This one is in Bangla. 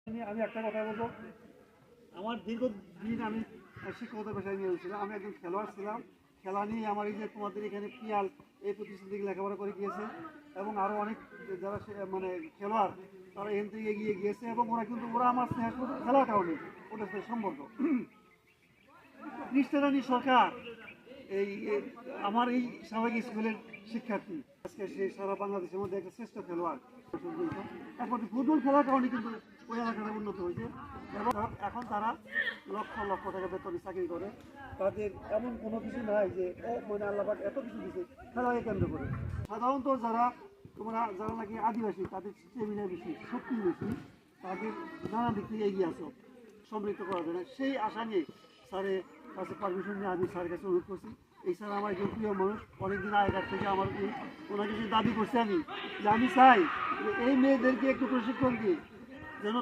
আমি একটা কথা বলবো, আমার দীর্ঘদিন আমি শিক্ষকতা পেশায় নিয়েছিলাম। আমি একজন খেলোয়াড় ছিলাম। খেলা নিয়ে আমার এই যে তোমাদের এখানে পিয়াল এই প্রতিষ্ঠান থেকে লেখাপড়া করে গিয়েছে এবং আরও অনেক যারা মানে খেলোয়াড় তারা এখান থেকে এগিয়ে গিয়েছে এবং ওরা আমার স্নেহ শুধু খেলার কারণে ওদের সাথে সম্পর্ক। কৃষ্ণরানী সরকার এই আমার এই স্বাভাবিক স্কুলের শিক্ষার্থী, আজকে সে সারা বাংলাদেশের মধ্যে একটা শ্রেষ্ঠ খেলোয়াড়। এখন ফুটবল খেলার কারণে কিন্তু ওই এলাকাটা উন্নত হয়েছে এবং এখন তারা লক্ষ লক্ষ টাকা বেতনে চাকরি করে। তাদের এমন কোনো কিছু নাই যে মানে আল্লাহবাক এত কিছু দিচ্ছে খেলাকে কেন্দ্র করে। সাধারণত যারা নাকি আদিবাসী তাদের চেমিনা বেশি, শক্তি বেশি, তাদের নানা দিক থেকে এগিয়ে আসো সমৃদ্ধ করার জন্য। সেই আশা নিয়ে স্যারের কাছে পারমিশন নিয়ে আমি স্যারের কাছে অনুরোধ করছি। এই স্যার আমার একজন প্রিয় মানুষ, অনেকদিন আগেকার থেকে আমার ওনাকে যে দাবি করছি আমি যে আমি চাই যে এই মেয়েদেরকে একটু প্রশিক্ষণ দিয়ে যেন